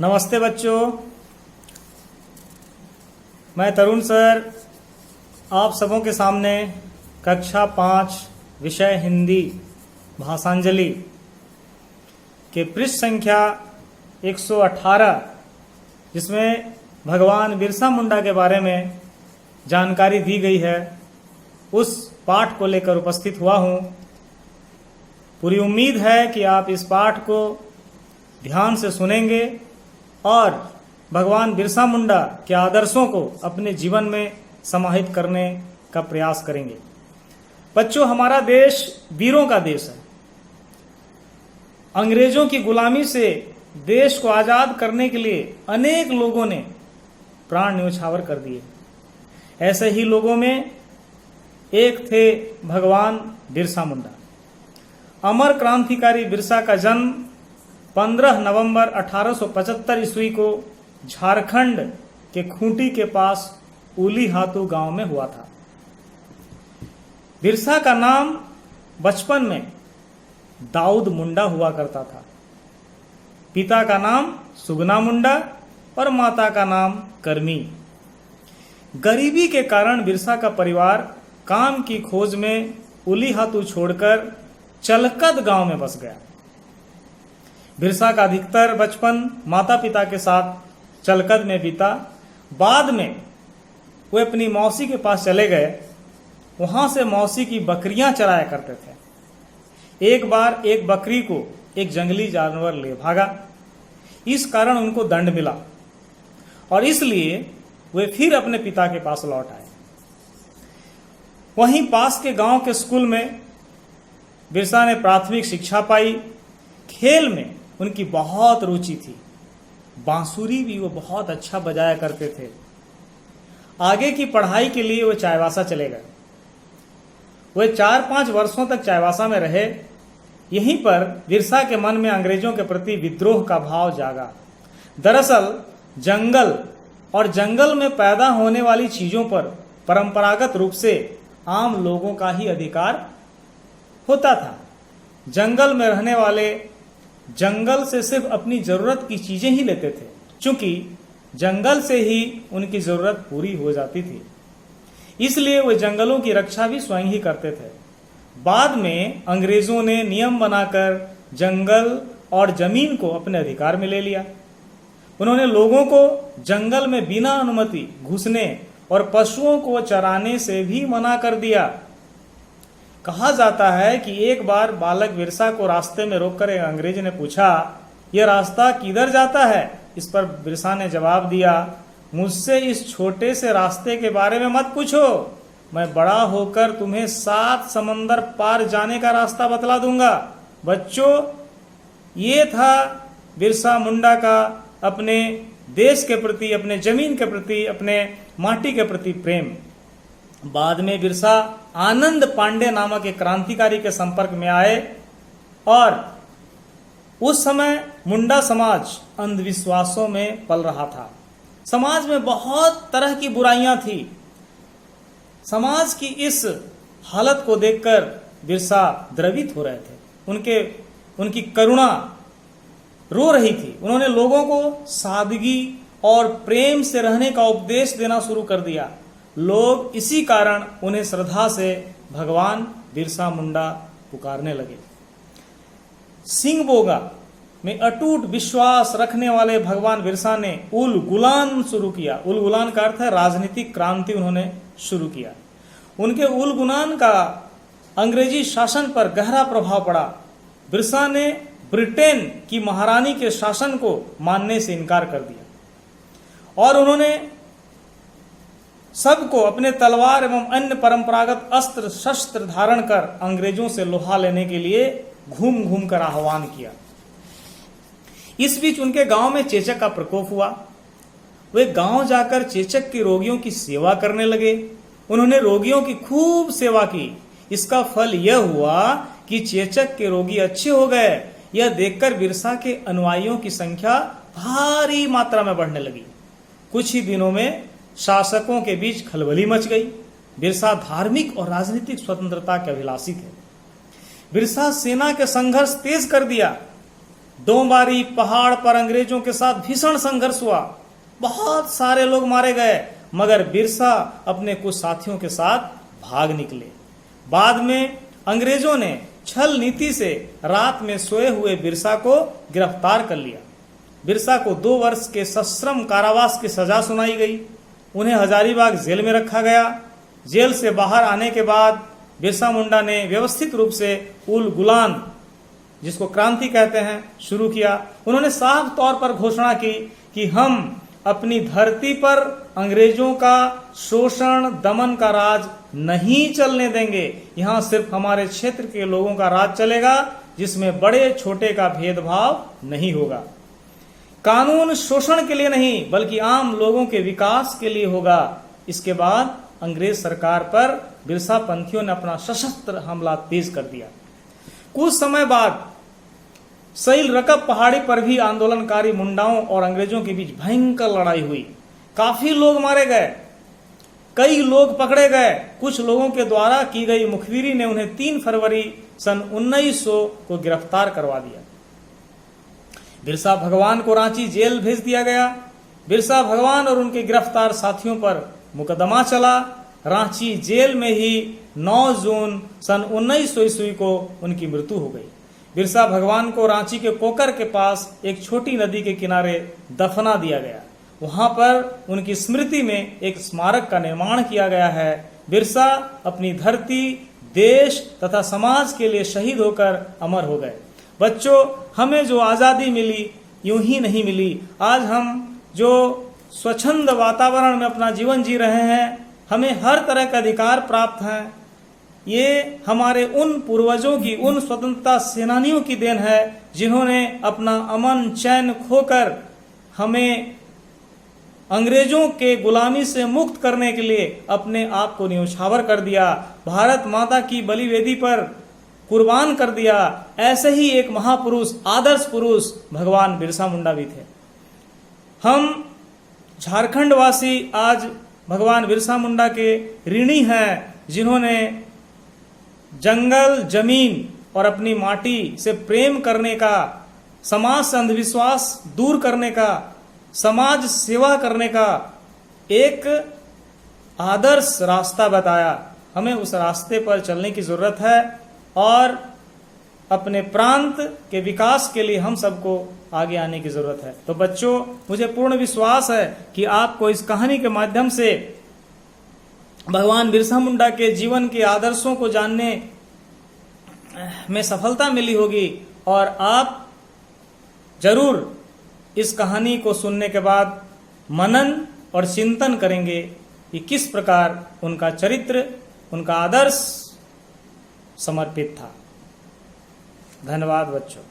नमस्ते बच्चों, मैं तरुण सर आप सबों के सामने कक्षा 5 विषय हिंदी भाषांजलि के पृष्ठ संख्या 118 जिसमें भगवान बिरसा मुंडा के बारे में जानकारी दी गई है, उस पाठ को लेकर उपस्थित हुआ हूँ। पूरी उम्मीद है कि आप इस पाठ को ध्यान से सुनेंगे और भगवान बिरसा मुंडा के आदर्शों को अपने जीवन में समाहित करने का प्रयास करेंगे। बच्चों, हमारा देश वीरों का देश है। अंग्रेजों की गुलामी से देश को आजाद करने के लिए अनेक लोगों ने प्राण न्यौछावर कर दिए। ऐसे ही लोगों में एक थे भगवान बिरसा मुंडा। अमर क्रांतिकारी बिरसा का जन्म 15 नवंबर 1875 ईस्वी को झारखंड के खूंटी के पास उली हातू गांव में हुआ था। बिरसा का नाम बचपन में दाऊद मुंडा हुआ करता था। पिता का नाम सुगना मुंडा और माता का नाम करमी। गरीबी के कारण बिरसा का परिवार काम की खोज में उली हातू छोड़कर चलकद गांव में बस गया। बिरसा का अधिकतर बचपन माता पिता के साथ चलकद में बीता। बाद में वे अपनी मौसी के पास चले गए। वहां से मौसी की बकरियां चराया करते थे। एक बार एक बकरी को एक जंगली जानवर ले भागा। इस कारण उनको दंड मिला और इसलिए वे फिर अपने पिता के पास लौट आए। वहीं पास के गांव के स्कूल में बिरसा ने प्राथमिक शिक्षा पाई। खेल में उनकी बहुत रुचि थी। बांसुरी भी वो बहुत अच्छा बजाया करते थे। आगे की पढ़ाई के लिए वो चाईबासा चले गए। वे 4-5 वर्षों तक चाईबासा में रहे। यहीं पर बिरसा के मन में अंग्रेजों के प्रति विद्रोह का भाव जागा। दरअसल जंगल और जंगल में पैदा होने वाली चीजों पर परंपरागत रूप से आम लोगों का ही अधिकार होता था। जंगल में रहने वाले जंगल से सिर्फ अपनी जरूरत की चीजें ही लेते थे, क्योंकि जंगल से ही उनकी जरूरत पूरी हो जाती थी। इसलिए वे जंगलों की रक्षा भी स्वयं ही करते थे। बाद में अंग्रेजों ने नियम बनाकर जंगल और जमीन को अपने अधिकार में ले लिया। उन्होंने लोगों को जंगल में बिना अनुमति घुसने और पशुओं को चराने से भी मना कर दिया। कहा जाता है कि एक बार बालक बिरसा को रास्ते में रोककर एक अंग्रेज ने पूछा, यह रास्ता किधर जाता है? इस पर बिरसा ने जवाब दिया, मुझसे इस छोटे से रास्ते के बारे में मत पूछो। मैं बड़ा होकर तुम्हें 7 समंदर पार जाने का रास्ता बतला दूंगा। बच्चों, ये था बिरसा मुंडा का अपने देश के प्रति, अपने जमीन के प्रति, अपने माटी के प्रति प्रेम। बाद में बिरसा आनंद पांडे नामक एक क्रांतिकारी के संपर्क में आए और उस समय मुंडा समाज अंधविश्वासों में पल रहा था। समाज में बहुत तरह की बुराइयां थी। समाज की इस हालत को देखकर बिरसा द्रवित हो रहे थे। उनकी करुणा रो रही थी। उन्होंने लोगों को सादगी और प्रेम से रहने का उपदेश देना शुरू कर दिया। लोग इसी कारण उन्हें श्रद्धा से भगवान बिरसा मुंडा पुकारने लगे। सिंगबोगा में अटूट विश्वास रखने वाले भगवान बिरसा ने उल गुलान शुरू किया। उल गुलान का अर्थ है राजनीतिक क्रांति उन्होंने शुरू किया। उनके उल गुलान का अंग्रेजी शासन पर गहरा प्रभाव पड़ा। बिरसा ने ब्रिटेन की महारानी के शासन को मानने से इनकार कर दिया और उन्होंने सबको अपने तलवार एवं अन्य परंपरागत अस्त्र शस्त्र धारण कर अंग्रेजों से लोहा लेने के लिए घूम घूम कर आह्वान किया। इस बीच उनके गांव में चेचक का प्रकोप हुआ। वे गांव जाकर चेचक के रोगियों की सेवा करने लगे। उन्होंने रोगियों की खूब सेवा की। इसका फल यह हुआ कि चेचक के रोगी अच्छे हो गए। यह देखकर बिरसा के अनुयायियों की संख्या भारी मात्रा में बढ़ने लगी। कुछ ही दिनों में शासकों के बीच खलबली मच गई। बिरसा धार्मिक और राजनीतिक स्वतंत्रता के अभिलाषी थे। बिरसा सेना के संघर्ष तेज कर दिया। डोंबारी पहाड़ पर अंग्रेजों के साथ भीषण संघर्ष हुआ, बहुत सारे लोग मारे गए, मगर बिरसा अपने कुछ साथियों के साथ भाग निकले। बाद में अंग्रेजों ने छल नीति से रात में सोए हुए बिरसा को गिरफ्तार कर लिया। बिरसा को 2 वर्ष के सश्रम कारावास की सजा सुनाई गई। उन्हें हजारीबाग जेल में रखा गया। जेल से बाहर आने के बाद बिरसा मुंडा ने व्यवस्थित रूप से उल गुलान, जिसको क्रांति कहते हैं, शुरू किया। उन्होंने साफ तौर पर घोषणा की कि हम अपनी धरती पर अंग्रेजों का शोषण दमन का राज नहीं चलने देंगे। यहां सिर्फ हमारे क्षेत्र के लोगों का राज चलेगा, जिसमें बड़े छोटे का भेदभाव नहीं होगा। कानून शोषण के लिए नहीं बल्कि आम लोगों के विकास के लिए होगा। इसके बाद अंग्रेज सरकार पर बिरसा पंथियों ने अपना सशस्त्र हमला तेज कर दिया। कुछ समय बाद सैल रकब पहाड़ी पर भी आंदोलनकारी मुंडाओं और अंग्रेजों के बीच भयंकर लड़ाई हुई। काफी लोग मारे गए, कई लोग पकड़े गए। कुछ लोगों के द्वारा की गई मुखबिरी ने उन्हें 3 फरवरी सन 1900 को गिरफ्तार करवा दिया। बिरसा भगवान को रांची जेल भेज दिया गया। बिरसा भगवान और उनके गिरफ्तार साथियों पर मुकदमा चला। रांची जेल में ही 9 जून सन 1900 ईस्वी को उनकी मृत्यु हो गई। बिरसा भगवान को रांची के कोकर के पास एक छोटी नदी के किनारे दफना दिया गया। वहां पर उनकी स्मृति में एक स्मारक का निर्माण किया गया है। बिरसा अपनी धरती, देश तथा समाज के लिए शहीद होकर अमर हो गए। बच्चों, हमें जो आजादी मिली यूं ही नहीं मिली। आज हम जो स्वच्छंद वातावरण में अपना जीवन जी रहे हैं, हमें हर तरह का अधिकार प्राप्त है। ये हमारे उन पूर्वजों की, उन स्वतंत्रता सेनानियों की देन है जिन्होंने अपना अमन चैन खोकर हमें अंग्रेजों के गुलामी से मुक्त करने के लिए अपने आप को न्यौछावर कर दिया, भारत माता की बलिवेदी पर कुर्बान कर दिया। ऐसे ही एक महापुरुष, आदर्श पुरुष भगवान बिरसा मुंडा भी थे। हम झारखंड वासी आज भगवान बिरसा मुंडा के ऋणी हैं, जिन्होंने जंगल, जमीन और अपनी माटी से प्रेम करने का, समाज से अंधविश्वास दूर करने का, समाज सेवा करने का एक आदर्श रास्ता बताया। हमें उस रास्ते पर चलने की जरूरत है और अपने प्रांत के विकास के लिए हम सबको आगे आने की जरूरत है। तो बच्चों, मुझे पूर्ण विश्वास है कि आपको इस कहानी के माध्यम से भगवान बिरसा मुंडा के जीवन के आदर्शों को जानने में सफलता मिली होगी और आप जरूर इस कहानी को सुनने के बाद मनन और चिंतन करेंगे कि किस प्रकार उनका चरित्र, उनका आदर्श समर्पित था। धन्यवाद बच्चों।